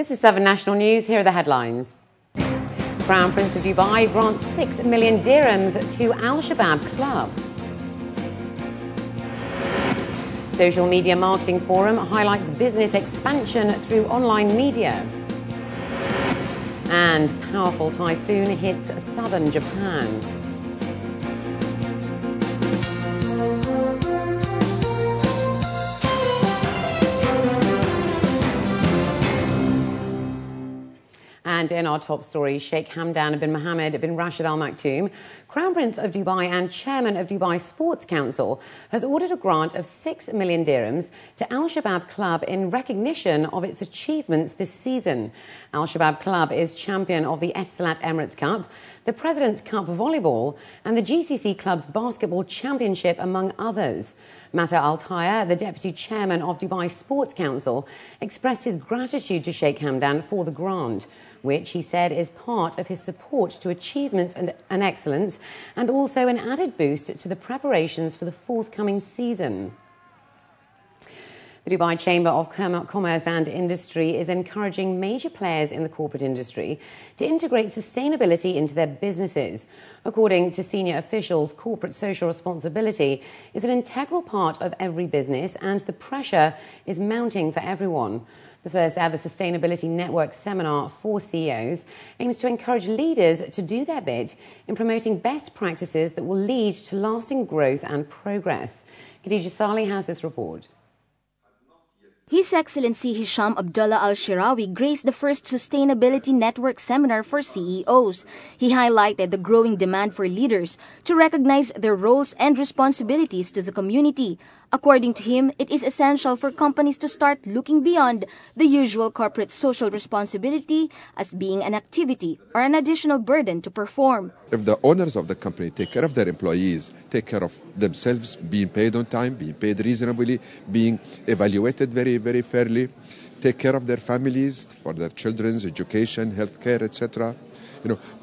This is 7National News. Here are the headlines. Crown Prince of Dubai grants 6 million dirhams to Al-Shabaab club. Social Media Marketing Forum highlights business expansion through online media. And powerful typhoon hits southern Japan. And in our top story, Sheikh Hamdan bin Mohammed bin Rashid Al Maktoum, Crown Prince of Dubai and Chairman of Dubai Sports Council, has ordered a grant of 6 million dirhams to Al-Shabaab Club in recognition of its achievements this season. Al-Shabaab Club is champion of the Etisalat Emirates Cup, the President's Cup Volleyball and the GCC Club's Basketball Championship, among others. Mata Al-Taya, the Deputy Chairman of Dubai Sports Council, expressed his gratitude to Sheikh Hamdan for the grant, which he said is part of his support to achievements and excellence, and also an added boost to the preparations for the forthcoming season. The Dubai Chamber of Commerce and Industry is encouraging major players in the corporate industry to integrate sustainability into their businesses. According to senior officials, corporate social responsibility is an integral part of every business, and the pressure is mounting for everyone. The first ever Sustainability Network seminar for CEOs aims to encourage leaders to do their bit in promoting best practices that will lead to lasting growth and progress. Khadija Saleh has this report. His Excellency Hisham Abdullah Al-Shirawi graced the first Sustainability Network seminar for CEOs. He highlighted the growing demand for leaders to recognize their roles and responsibilities to the community. According to him, it is essential for companies to start looking beyond the usual corporate social responsibility as being an activity or an additional burden to perform. If the owners of the company take care of their employees, take care of themselves, being paid on time, being paid reasonably, being evaluated very, very fairly, take care of their families, for their children's education, healthcare, etc.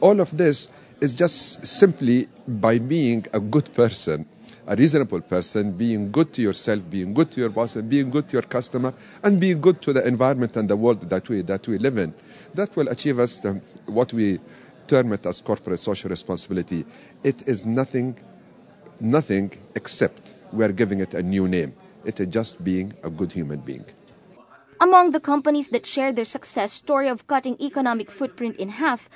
All of this is just simply by being a good person, a reasonable person, being good to yourself, being good to your boss, and being good to your customer, and being good to the environment and the world that we live in. That will achieve us what we term it as corporate social responsibility. It is nothing except we are giving it a new name. It is just being a good human being. Among the companies that share their success story of cutting economic footprint in half,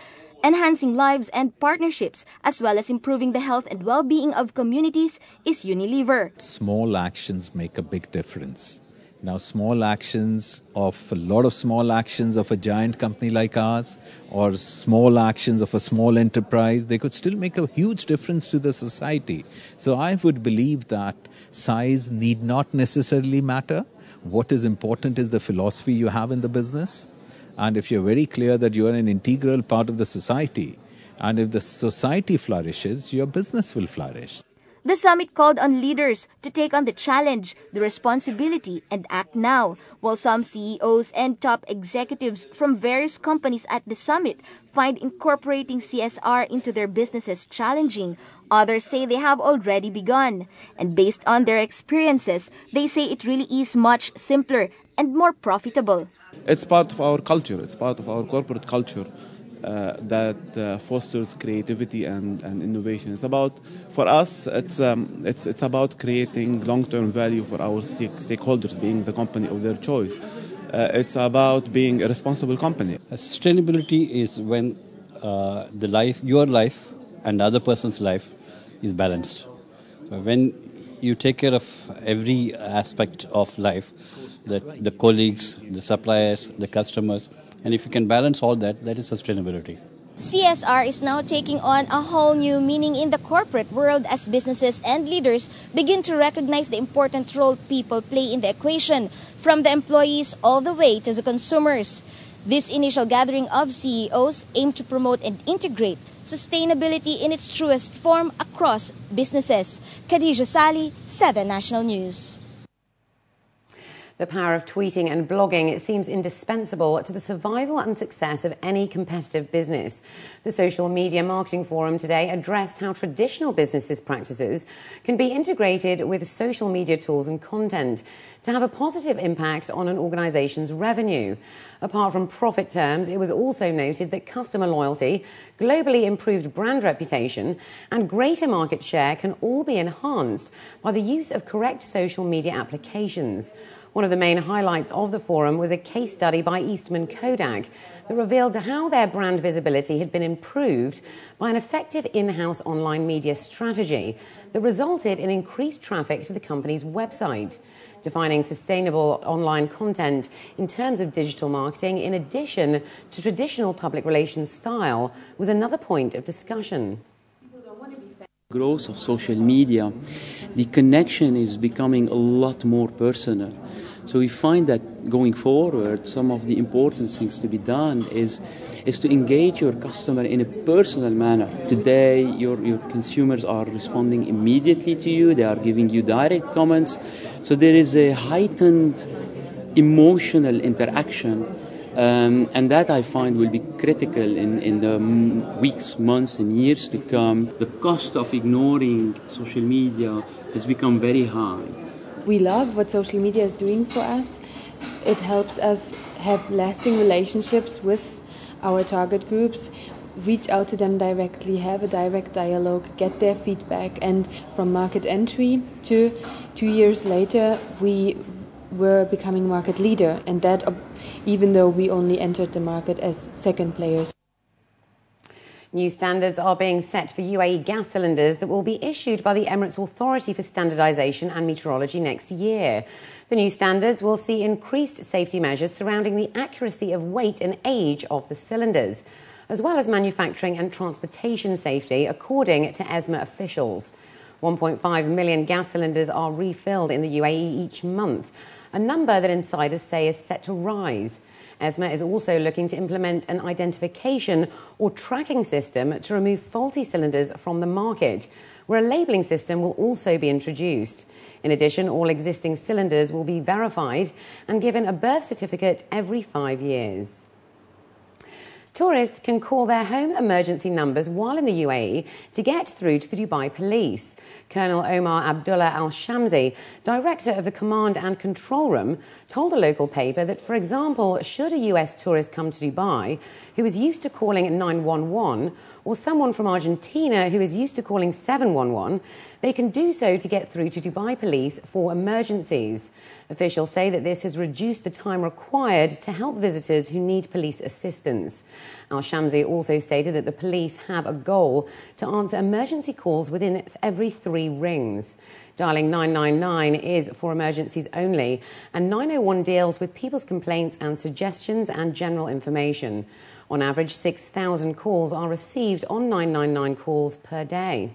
enhancing lives and partnerships, as well as improving the health and well-being of communities, is Unilever. Small actions make a big difference. Now, small actions of a lot of small actions of a giant company like ours, or small actions of a small enterprise, they could still make a huge difference to the society. So I would believe that size need not necessarily matter. What is important is the philosophy you have in the business. And if you're very clear that you are an integral part of the society, and if the society flourishes, your business will flourish. The summit called on leaders to take on the challenge, the responsibility, and act now, while some CEOs and top executives from various companies at the summit find incorporating CSR into their businesses challenging. Others say they have already begun. And based on their experiences, they say it really is much simpler and more profitable. It's part of our culture. It's part of our corporate culture that fosters creativity and innovation. It's about, for us, it's about creating long-term value for our stakeholders, being the company of their choice. It's about being a responsible company. Sustainability is when your life and other person's life is balanced. When you take care of every aspect of life, the colleagues, the suppliers, the customers, and if you can balance all that, that is sustainability. CSR is now taking on a whole new meaning in the corporate world as businesses and leaders begin to recognize the important role people play in the equation, from the employees all the way to the consumers. This initial gathering of CEOs aimed to promote and integrate sustainability in its truest form across businesses. Khadija Saleh, 7National News. The power of tweeting and blogging seems indispensable to the survival and success of any competitive business. The Social Media Marketing Forum today addressed how traditional businesses' practices can be integrated with social media tools and content to have a positive impact on an organization's revenue. Apart from profit terms, it was also noted that customer loyalty, globally improved brand reputation, and greater market share can all be enhanced by the use of correct social media applications. One of the main highlights of the forum was a case study by Eastman Kodak that revealed how their brand visibility had been improved by an effective in-house online media strategy that resulted in increased traffic to the company's website. Defining sustainable online content in terms of digital marketing, in addition to traditional public relations style, was another point of discussion. Growth of social media, the connection is becoming a lot more personal. So we find that going forward, some of the important things to be done is to engage your customer in a personal manner. Today, your consumers are responding immediately to you. They are giving you direct comments. So there is a heightened emotional interaction. And that I find will be critical in the weeks, months and years to come. The cost of ignoring social media has become very high. We love what social media is doing for us. It helps us have lasting relationships with our target groups, reach out to them directly, have a direct dialogue, get their feedback. And from market entry to 2 years later, we were becoming market leader, and that even though we only entered the market as second players. New standards are being set for UAE gas cylinders that will be issued by the Emirates Authority for Standardisation and Metrology next year. The new standards will see increased safety measures surrounding the accuracy of weight and age of the cylinders, as well as manufacturing and transportation safety, according to ESMA officials. 1.5 million gas cylinders are refilled in the UAE each month, a number that insiders say is set to rise. ESMA is also looking to implement an identification or tracking system to remove faulty cylinders from the market, where a labelling system will also be introduced. In addition, all existing cylinders will be verified and given a birth certificate every 5 years. Tourists can call their home emergency numbers while in the UAE to get through to the Dubai police. Colonel Omar Abdullah Al-Shamsi, director of the Command and Control Room, told a local paper that, for example, should a US tourist come to Dubai who is used to calling 911, or someone from Argentina who is used to calling 711, they can do so to get through to Dubai police for emergencies. Officials say that this has reduced the time required to help visitors who need police assistance. Al-Shamsi also stated that the police have a goal to answer emergency calls within every 3 rings. Dialing 999 is for emergencies only, and 901 deals with people's complaints and suggestions and general information. On average, 6,000 calls are received on 999 calls per day.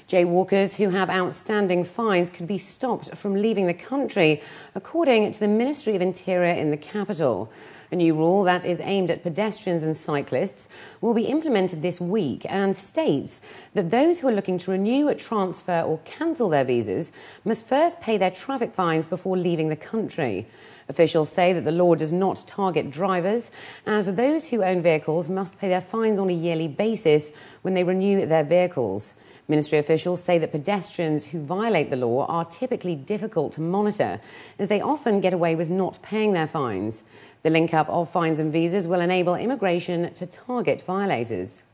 Jaywalkers who have outstanding fines could be stopped from leaving the country, according to the Ministry of Interior in the capital. A new rule that is aimed at pedestrians and cyclists will be implemented this week and states that those who are looking to renew, transfer or cancel their visas must first pay their traffic fines before leaving the country. Officials say that the law does not target drivers, as those who own vehicles must pay their fines on a yearly basis when they renew their vehicles. Ministry officials say that pedestrians who violate the law are typically difficult to monitor, as they often get away with not paying their fines. The link-up of fines and visas will enable immigration to target violators.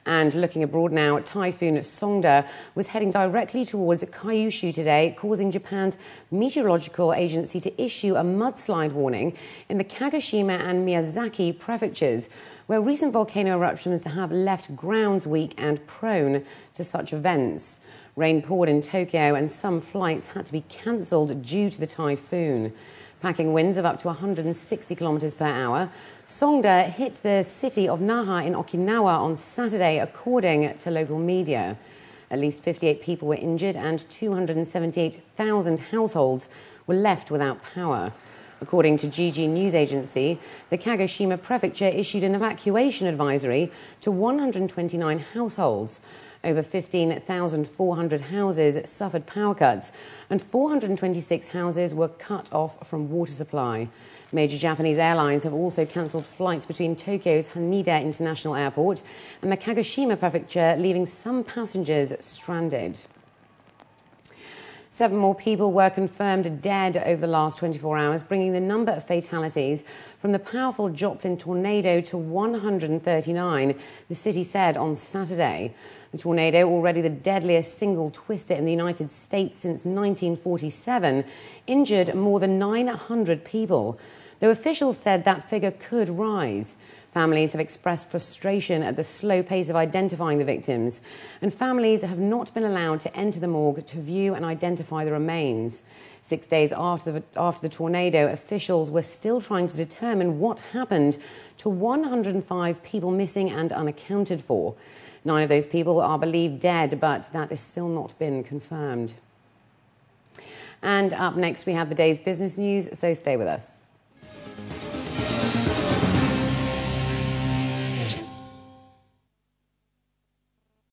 And looking abroad now, typhoon Songde was heading directly towards Kyushu today, causing Japan's meteorological agency to issue a mudslide warning in the Kagoshima and Miyazaki prefectures, where recent volcano eruptions have left grounds weak and prone to such events. Rain poured in Tokyo and some flights had to be cancelled due to the typhoon. Packing winds of up to 160 kilometers per hour, Songde hit the city of Naha in Okinawa on Saturday, according to local media. At least 58 people were injured and 278,000 households were left without power. According to GG News Agency, the Kagoshima Prefecture issued an evacuation advisory to 129 households. Over 15,400 houses suffered power cuts, and 426 houses were cut off from water supply. Major Japanese airlines have also cancelled flights between Tokyo's Haneda International Airport and the Kagoshima Prefecture, leaving some passengers stranded. 7 more people were confirmed dead over the last 24 hours, bringing the number of fatalities from the powerful Joplin tornado to 139, the city said on Saturday. The tornado, already the deadliest single twister in the United States since 1947, injured more than 900 people, though officials said that figure could rise. Families have expressed frustration at the slow pace of identifying the victims, and families have not been allowed to enter the morgue to view and identify the remains. 6 days after the tornado, officials were still trying to determine what happened to 105 people missing and unaccounted for. 9 of those people are believed dead, but that has still not been confirmed. And up next, we have the day's business news, so stay with us.